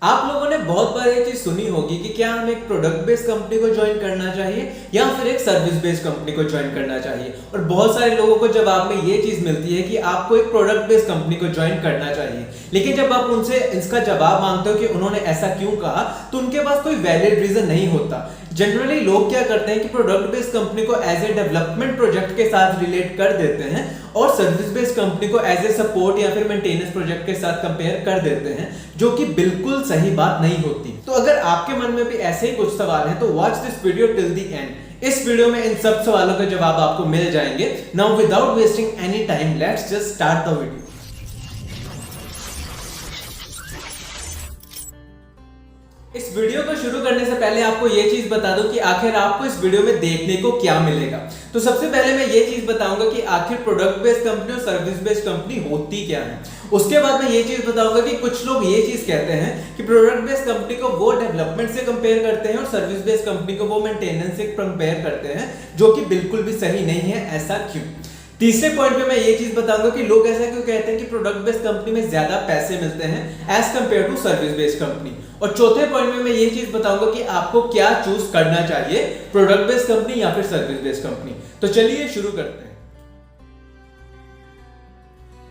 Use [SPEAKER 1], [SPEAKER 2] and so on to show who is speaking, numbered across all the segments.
[SPEAKER 1] आप लोगों ने बहुत बार ये चीज सुनी होगी कि क्या हम एक प्रोडक्ट बेस्ड कंपनी को ज्वाइन करना चाहिए या फिर एक सर्विस बेस्ड कंपनी को ज्वाइन करना चाहिए। और बहुत सारे लोगों को जवाब में ये चीज मिलती है कि आपको एक प्रोडक्ट बेस्ड कंपनी को ज्वाइन करना चाहिए। लेकिन जब आप उनसे इसका जवाब मांगते हो कि उन्होंने ऐसा क्यों कहा, तो उनके पास कोई वैलिड रीजन नहीं होता। जनरली लोग क्या करते हैं कि प्रोडक्ट बेस्ड कंपनी को एज ए डेवलपमेंट प्रोजेक्ट के साथ रिलेट कर देते हैं और सर्विस बेस्ड कंपनी को एज ए सपोर्ट या फिर मेंटेनेंस प्रोजेक्ट के साथ कंपेयर कर देते हैं, जो कि बिल्कुल सही बात नहीं होती। तो अगर आपके मन में भी ऐसे ही कुछ सवाल हैं तो watch this video till the end. इस वीडियो में इन सब सवालों के जवाब आपको मिल जाएंगे। Now without wasting any time let's just start the video. इस वीडियो को शुरू करने से पहले आपको यह चीज बता दूं कि आखिर आपको इस वीडियो में देखने को क्या मिलेगा। तो सबसे पहले मैं ये चीज बताऊंगा कि आखिर प्रोडक्ट बेस्ड कंपनी और सर्विस बेस्ड कंपनी होती क्या है। उसके बाद मैं ये चीज बताऊंगा कि कुछ लोग ये चीज कहते हैं कि प्रोडक्ट बेस्ड कंपनी को वो डेवलपमेंट से कंपेयर करते हैं और सर्विस बेस्ड कंपनी को वो मेंटेनेंस से कंपेयर करते हैं, जो कि बिल्कुल भी सही नहीं है। ऐसा क्यों? तीसरे पॉइंट पे मैं ये चीज बताऊंगा कि लोग ऐसा क्यों कहते हैं कि प्रोडक्ट बेस्ड कंपनी में ज्यादा पैसे मिलते हैं as compared to service based company. और चौथे पॉइंट में मैं ये चीज बताऊंगा कि आपको क्या चूज करना चाहिए, प्रोडक्ट बेस्ड कंपनी या फिर सर्विस बेस्ड कंपनी। तो चलिए शुरू करते हैं।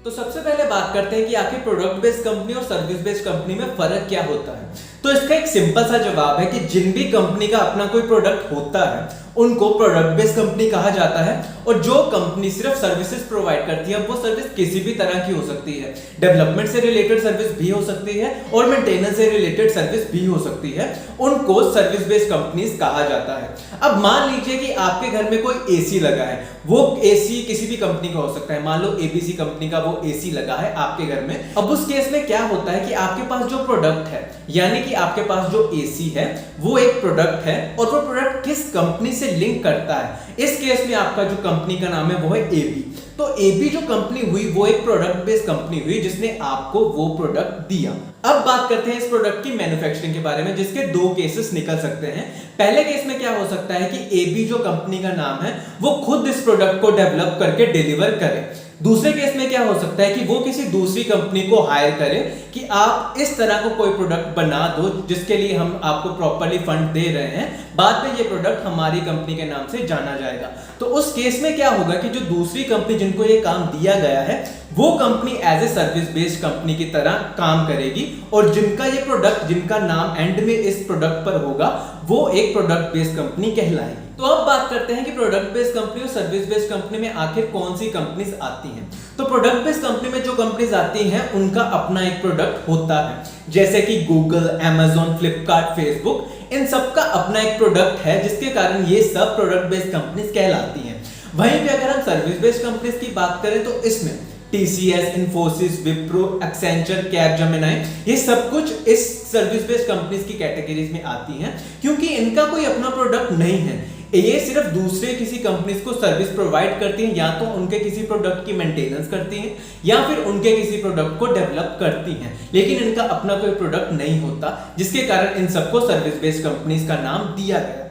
[SPEAKER 1] तो सबसे पहले बात करते हैं कि आखिर प्रोडक्ट बेस्ड कंपनी और सर्विस बेस्ड कंपनी में फर्क क्या होता है। तो इसका एक सिंपल सा जवाब है कि जिन भी कंपनी का अपना कोई प्रोडक्ट होता है उनको प्रोडक्ट बेस्ड कंपनी कहा जाता है, और जो कंपनी सिर्फ सर्विसेज प्रोवाइड करती है वो सर्विस किसी भी तरह की हो सकती है। डेवलपमेंट से रिलेटेड सर्विस भी हो सकती है और मेंटेनेंस से रिलेटेड सर्विस भी हो सकती है, उनको सर्विस बेस्ड कंपनीज कहा जाता है। अब मान लीजिए कि आपके घर में कोई एसी लगा है, वो एसी किसी भी कंपनी का हो सकता है। मान लो एबीसी कंपनी का वो एसी लगा है आपके घर में। अब उस केस में क्या होता है कि आपके पास जो प्रोडक्ट है, यानी कि आपके पास जो एसी है वो एक प्रोडक्ट है, और वो प्रोडक्ट किस कंपनी से लिंक करता है, इस केस में आपका जो कंपनी का नाम है वो है एबी। तो एबी जो कंपनी हुई वो एक प्रोडक्ट बेस्ड कंपनी हुई जिसने आपको वो प्रोडक्ट दिया। अब बात करते हैं इस प्रोडक्ट की मैन्युफैक्चरिंग के बारे में, जिसके दो केसेस निकल सकते हैं। पहले केस में क्या हो सकता है कि एबी जो कंपनी का नाम है वो खुद इस प्रोडक्ट को डेवलप करके डिलीवर करे। दूसरे केस में क्या हो सकता है कि वो किसी दूसरी कंपनी को हायर करे कि आप इस तरह को कोई प्रोडक्ट बना दो जिसके लिए हम आपको प्रॉपर्ली फंड दे रहे हैं, बाद में ये प्रोडक्ट हमारी कंपनी के नाम से जाना जाएगा। तो उस केस में क्या होगा कि जो दूसरी कंपनी जिनको ये काम दिया गया है वो company as a service based company की तरह काम करेगी, और जिनका ये प्रोडक्ट, जिनका नाम एंड में इस प्रोडक्ट पर होगा, वो एक प्रोडक्ट बेस्ड कंपनी कहलाएगी। तो अब बात करते हैं कि प्रोडक्ट बेस्ड कंपनी और सर्विस बेस्ड कंपनी में आखिर कौन सी कंपनीज आती हैं। तो प्रोडक्ट बेस्ड कंपनी में जो कंपनीज आती हैं उनका अपना एक प्रोडक्ट होता है, जैसे कि गूगल, Amazon, फ्लिपकार्ट, फेसबुक, इन सब का अपना एक प्रोडक्ट है, जिसके कारण ये सब प्रोडक्ट बेस्ड कंपनीज कहलाती हैं। वहीं पे अगर हम सर्विस बेस्ड कंपनीज की बात करें तो इसमें TCS, Infosys, Wipro, Accenture, Capgemini, ये सब कुछ इस सर्विस बेस्ड कंपनीज की कैटेगरीज में आती हैं, क्योंकि इनका कोई अपना प्रोडक्ट नहीं है। ये सिर्फ दूसरे किसी कंपनीज को सर्विस प्रोवाइड करती हैं, या तो उनके किसी प्रोडक्ट की मेंटेनेंस करती हैं या फिर उनके किसी प्रोडक्ट को डेवलप करती हैं, लेकिन इनका अपना कोई प्रोडक्ट नहीं होता, जिसके कारण इन सबको सर्विस बेस्ड कंपनीज का नाम दिया गया।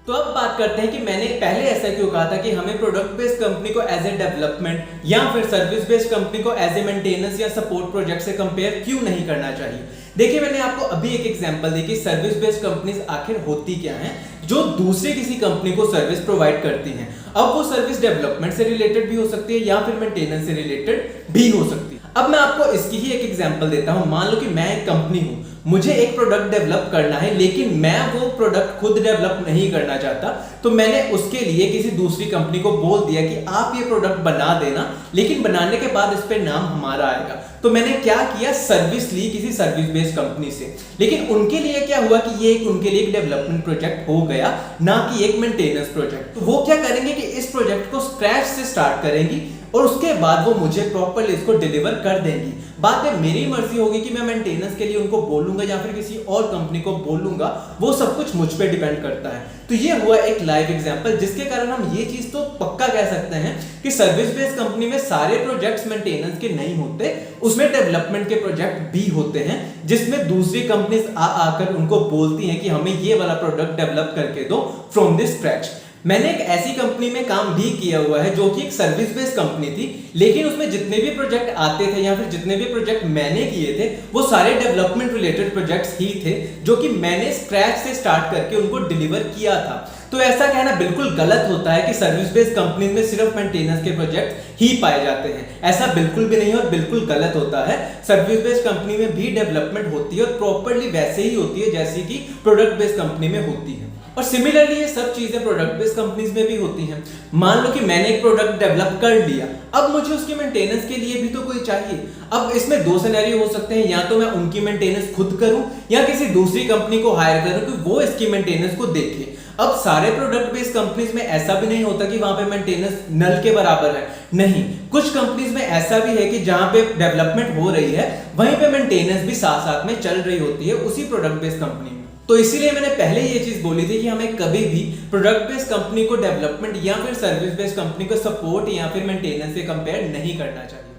[SPEAKER 1] तो अब बात करते हैं कि मैंने पहले ऐसा क्यों कहा था कि हमें प्रोडक्ट बेस्ड कंपनी को एज ए डेवलपमेंट या फिर सर्विस बेस्ड कंपनी को एज ए मेंटेनेंस या सपोर्ट प्रोजेक्ट से कंपेयर क्यों नहीं करना चाहिए। देखिए, मैंने आपको अभी एक एग्जांपल दी कि सर्विस बेस्ड कंपनीज आखिर होती क्या हैं, जो दूसरी किसी कंपनी को सर्विस प्रोवाइड करती हैं। अब वो सर्विस डेवलपमेंट से रिलेटेड भी हो सकती है या फिर मेंटेनेंस से रिलेटेड भी हो सकती है। अब मैं आपको इसकी ही एक एग्जांपल देता हूं। मान लो कि मैं एक कंपनी हूं, मुझे एक प्रोडक्ट डेवलप करना है, लेकिन मैं वो प्रोडक्ट खुद डेवलप नहीं करना चाहता, तो मैंने उसके लिए किसी दूसरी कंपनी को बोल दिया कि आप ये प्रोडक्ट बना देना, लेकिन बनाने के बाद इस पे नाम हमारा आएगा। तो मैंने क्या किया, सर्विस ली किसी सर्विस बेस्ड कंपनी से, लेकिन उनके लिए क्या हुआ कि ये उनके लिए एक डेवलपमेंट प्रोजेक्ट हो गया, ना कि एक मेंटेनेंस प्रोजेक्ट। तो वो क्या करेंगे कि इस प्रोजेक्ट को स्क्रैच से स्टार्ट करेंगी और उसके बाद वो मुझे प्रॉपर्ली इसको डिलीवर कर देंगी। बाद में मेरी मर्जी होगी कि मैं मेंटेनेंस के लिए उनको बोलूंगा या फिर किसी और कंपनी को बोलूंगा, वो सब कुछ मुझ पे डिपेंड करता है। तो ये हुआ एक लाइव एग्जांपल, जिसके कारण हम ये चीज तो पक्का कह सकते हैं कि सर्विस बेस्ड कंपनी में सारे प्रोजेक्ट्स मेंटेनेंस के नहीं होते, उसमें डेवलपमेंट के प्रोजेक्ट भी होते हैं, जिसमें दूसरी कंपनीज आकर उनको बोलती हैं कि हमें ये वाला प्रोडक्ट डेवलप करके दो फ्रॉम द स्क्रैच। मैंने एक ऐसी कंपनी में काम भी किया हुआ है जो कि एक सर्विस बेस्ड कंपनी थी, लेकिन उसमें जितने भी प्रोजेक्ट आते थे या फिर जितने भी प्रोजेक्ट मैंने किए थे वो सारे डेवलपमेंट रिलेटेड प्रोजेक्ट्स ही थे जो कि मैंने स्क्रैच से स्टार्ट करके उनको डिलीवर किया था। तो ऐसा कहना बिल्कुल गलत होता है कि सर्विस बेस्ड कंपनी में सिर्फ मेंटेनेंस के प्रोजेक्ट ही पाए जाते हैं, ऐसा बिल्कुल भी नहीं और बिल्कुल गलत होता है। सर्विस बेस्ड कंपनी में भी डेवलपमेंट होती है और प्रॉपर्ली वैसे ही होती है जैसे कि प्रोडक्ट बेस्ड कंपनी में होती है। और सिमिलरली ये सब चीजें प्रोडक्ट बेस्ड कंपनीज में भी होती हैं। मान लो कि मैंने एक प्रोडक्ट डेवलप कर लिया, अब मुझे उसकी मेंटेनेंस के लिए भी तो कोई चाहिए। अब इसमें दो सिनेरियो हो सकते हैं, या तो मैं उनकी मेंटेनेंस खुद करूं या किसी दूसरी कंपनी को हायर करूं कि वो इसकी मेंटेनेंस को देखे। अब सारे प्रोडक्ट बेस्ड कंपनीज में ऐसा भी नहीं होता कि वहां पे मेंटेनेंस नल के बराबर है, नहीं। कुछ कंपनीज में ऐसा भी है कि जहां पे डेवलपमेंट हो रही है वहीं पे मेंटेनेंस भी साथ साथ में चल रही होती है उसी प्रोडक्ट बेस्ड कंपनी में। तो इसीलिए मैंने पहले ये चीज बोली थी कि हमें कभी भी प्रोडक्ट बेस्ड कंपनी को डेवलपमेंट या फिर सर्विस बेस्ड कंपनी को सपोर्ट या फिर मेंटेनेंस से कंपेयर नहीं करना चाहिए।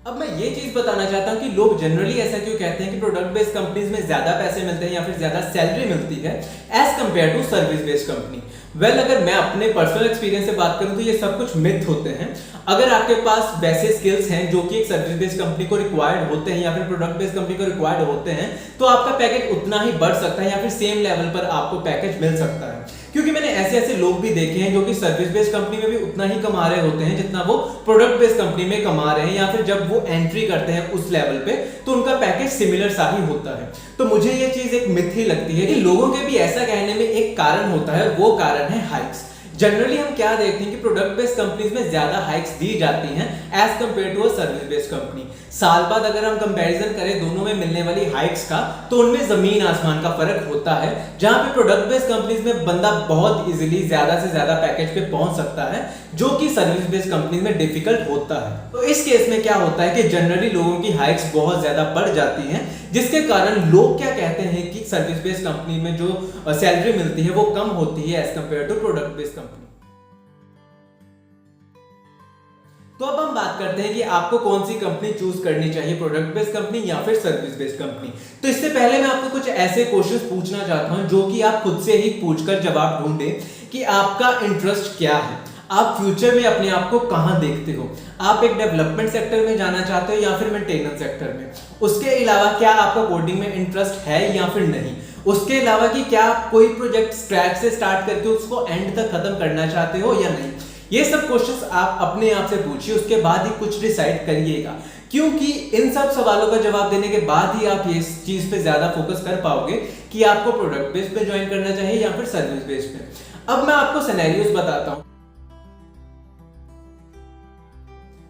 [SPEAKER 1] अब मैं ये चीज बताना चाहता हूं कि लोग जनरली ऐसा क्यों कहते हैं कि प्रोडक्ट बेस्ड कंपनीज में ज्यादा पैसे मिलते हैं या फिर ज्यादा सैलरी मिलती है as compared to service based company. Well, अगर मैं अपने पर्सनल एक्सपीरियंस से बात करूं तो ये सब कुछ मिथ होते हैं। अगर आपके पास वैसे स्किल्स हैं जो कि एक सर्विस बेस्ड कंपनी को रिक्वायर्ड होते हैं या फिर प्रोडक्ट बेस्ड कंपनी को रिक्वायर्ड होते हैं तो आपका पैकेज उतना ही बढ़ सकता है या फिर सेम लेवल पर आपको पैकेज मिल सकता है। क्योंकि मैंने ऐसे ऐसे लोग भी देखे हैं जो कि सर्विस बेस्ड कंपनी में भी उतना ही कमा रहे होते हैं जितना वो प्रोडक्ट बेस्ड कंपनी में कमा रहे हैं, या फिर जब वो एंट्री करते हैं उस लेवल पे तो उनका पैकेज सिमिलर सा ही होता है। तो मुझे ये चीज एक मिथ ही लगती है कि लोगों के भी ऐसा कहने में एक कारण होता है, वो कारण है हाइक्स। जनरली हम क्या देखते हैं कि प्रोडक्ट बेस्ड कंपनीज में ज्यादा हाइक्स दी जाती हैं as compared to a service based company. साल बाद अगर हम कंपैरिजन करें दोनों में मिलने वाली हाइक्स का तो उनमें जमीन आसमान का फर्क होता है। जहां पे प्रोडक्ट बेस्ड कंपनीज में बंदा बहुत इजीली ज्यादा से ज्यादा पैकेज पे पहुंच सकता है जो कि सर्विस बेस्ड कंपनीज में डिफिकल्ट होता है। तो इस केस में क्या होता है कि जनरली लोगों की हाइक्स बहुत ज्यादा बढ़ जाती हैं, जिसके कारण लोग क्या कहते हैं कि सर्विस बेस्ड कंपनी में जो सैलरी मिलती है वो कम होती है as compared to product based company. तो अब हम बात करते हैं कि आपको कौन सी कंपनी चूज करनी चाहिए, प्रोडक्ट बेस्ड कंपनी या फिर सर्विस बेस्ड कंपनी। तो इससे पहले मैं आपको कुछ ऐसे क्वेश्चंस पूछना चाहता हूं जो कि आप खुद से ही पूछकर जवाब ढूंढें कि आपका इंटरेस्ट क्या है, आप फ्यूचर में अपने आप को कहां देखते हो। आप एक डेवलपमेंट सेक्टर में जाना चाहते हो या फिर मेंटेनेंस सेक्टर में। उसके अलावा क्या आपका कोडिंग में इंटरेस्ट है या फिर नहीं। उसके अलावा कि क्या आप कोई प्रोजेक्ट स्क्रैच से स्टार्ट करके उसको एंड तक खत्म करना चाहते हो या नहीं। ये सब क्वेश्चंस आप अपने आप से पूछिए, उसके बाद ही कुछ डिसाइड करिएगा, क्योंकि इन सब सवालों का जवाब देने के बाद ही आप इस चीज पे ज्यादा फोकस कर पाओगे कि आपको प्रोडक्ट बेस्ड पे ज्वाइन करना चाहिए या फिर सर्विस बेस्ड पे। अब मैं आपको सिनेरियोस बताता हूं।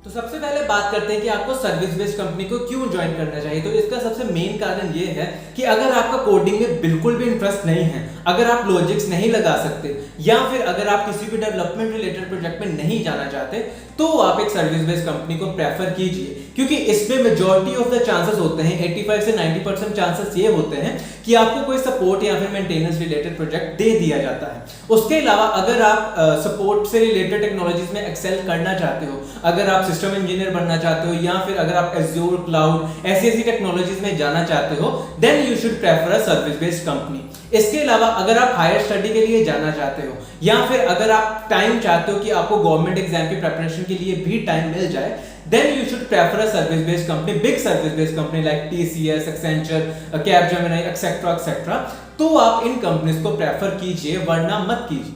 [SPEAKER 1] तो सबसे पहले बात करते हैं कि आपको सर्विस बेस्ड कंपनी को क्यों ज्वाइन करना चाहिए। तो इसका सबसे मेन कारण ये है कि अगर आपका कोडिंग में बिल्कुल भी इंटरेस्ट नहीं है, अगर आप लॉजिक्स नहीं लगा सकते या फिर अगर आप किसी भी डेवलपमेंट रिलेटेड प्रोजेक्ट में नहीं जाना चाहते तो आप एक सर्विस बेस्ड कंपनी को प्रेफर कीजिए, क्योंकि इसमें मेजॉरिटी ऑफ द चांसेस होते हैं, 85 से 90% चांसेस ये होते हैं कि आपको कोई सपोर्ट या फिर मेंटेनेंस रिलेटेड प्रोजेक्ट दे दिया जाता है। उसके अलावा अगर आप सपोर्ट से रिलेटेड टेक्नोलॉजीज में एक्सेल करना चाहते हो, अगर आप सिस्टम इंजीनियर बनना चाहते हो या फिर अगर आप एज़्योर क्लाउड ऐसी टेक्नोलॉजीज में जाना चाहते हो, then you should prefer a service based company. इसके अलावा अगर आप हायर स्टडी के लिए जाना चाहते हो या फिर अगर आप टाइम चाहते हो कि आपको गवर्नमेंट एग्जाम की प्रिपरेशन के लिए भी टाइम मिल जाए, then you should prefer a service based company, big service based company like TCS, Accenture, Capgemini, etc. तो आप इन कंपनीज को प्रेफर कीजिए, वरना मत कीजिए।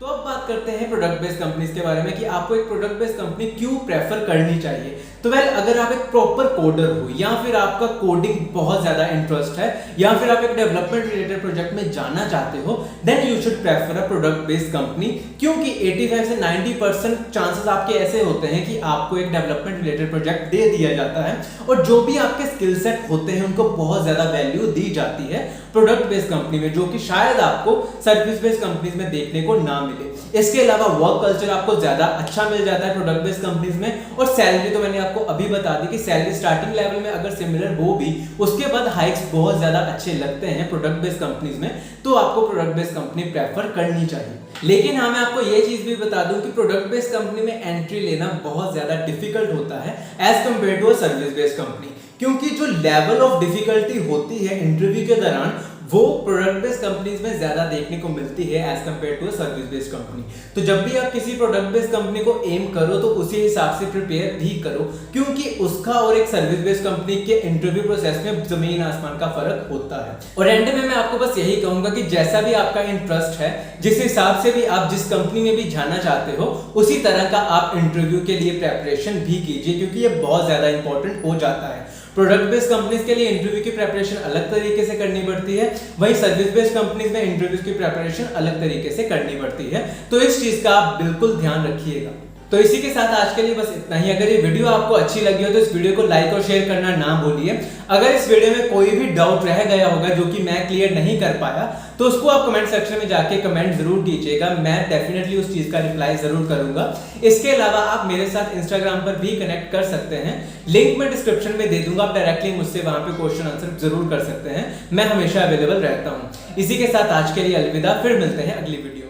[SPEAKER 1] तो अब बात करते हैं प्रोडक्ट बेस्ड कंपनीज के बारे में कि आपको एक प्रोडक्ट बेस्ड कंपनी क्यों प्रेफर करनी चाहिए। तो वेल, अगर आप एक प्रॉपर कोडर हो या फिर आपका कोडिंग बहुत ज्यादा इंटरेस्ट है या फिर आप एक डेवलपमेंट रिलेटेड प्रोजेक्ट में जाना चाहते हो, then you should prefer a product based company, क्योंकि 85 से 90% चांसेस आपके ऐसे होते हैं कि आपको एक डेवलपमेंट रिलेटेड प्रोजेक्ट दे दिया जाता है और जो भी आपके स्किल सेट होते हैं उनको बहुत ज्यादा वैल्यू दी जाती है प्रोडक्ट बेस्ड कंपनी में, जो कि शायद आपको सर्विस बेस्ड कंपनीज में देखने को ना मिले। इसके अलावा वर्क कल्चर आपको ज्यादा अच्छा मिल जाता है प्रोडक्ट बेस्ड कंपनीज में, और सैलरी तो मैंने आपको अभी बता दी कि सैलरी स्टार्टिंग लेवल में अगर सिमिलर हो भी उसके बाद हाइक्स बहुत ज्यादा अच्छे लगते हैं प्रोडक्ट बेस्ड कंपनीज में, तो आपको प्रोडक्ट बेस्ड कंपनी प्रेफर करनी चाहिए। लेकिन हाँ, मैं आपको ये चीज भी बता दूं कि प्रोडक्ट बेस्ड कंपनी में एंट्री लेना बहुत ज्यादा डिफिकल्ट होता है as compared to a service based company, क्योंकि जो लेवल ऑफ डिफिकल्टी होती है इंटरव्यू के दौरान वो प्रोडक्ट बेस्ड कंपनीज में ज्यादा देखने को मिलती है as compared to service based company. तो जब भी आप किसी प्रोडक्ट बेस्ड कंपनी को एम करो तो उसी हिसाब से प्रिपेयर भी करो, क्योंकि उसका और एक सर्विस बेस्ड कंपनी के इंटरव्यू प्रोसेस में जमीन आसमान का फर्क होता है। और एंड में मैं आपको बस यही कहूंगा कि जैसा भी आपका इंटरेस्ट है, जिस हिसाब से भी आप जिस कंपनी में भी जाना चाहते हो, उसी तरह का आप इंटरव्यू के लिए प्रेपरेशन भी कीजिए, क्योंकि ये बहुत ज्यादा इंपॉर्टेंट हो जाता है। प्रोडक्ट बेस्ड कंपनीज के लिए इंटरव्यू की प्रिपरेशन अलग तरीके से करनी पड़ती है, वहीं सर्विस बेस्ड कंपनीज में इंटरव्यूज की प्रिपरेशन अलग तरीके से करनी पड़ती है। तो इस चीज का आप बिल्कुल ध्यान रखिएगा। तो इसी के साथ आज के लिए बस इतना ही। अगर ये वीडियो आपको अच्छी लगी हो तो इस वीडियो को लाइक और शेयर करना ना भूलिए। अगर इस वीडियो में कोई भी डाउट रह गया होगा जो कि मैं क्लियर नहीं कर पाया, तो उसको आप कमेंट सेक्शन में जाके कमेंट जरूर कीजिएगा, मैं डेफिनेटली उस चीज का रिप्लाई जरूर करूंगा। इसके अलावा आप मेरे साथ इंस्टाग्राम पर भी कनेक्ट कर सकते हैं, लिंक मैं डिस्क्रिप्शन में दे दूंगा, आप डायरेक्टली मुझसे वहां पे क्वेश्चन आंसर जरूर कर सकते हैं, मैं हमेशा अवेलेबल रहता हूं। इसी के साथ आज के लिए अलविदा, फिर मिलते हैं अगली वीडियो।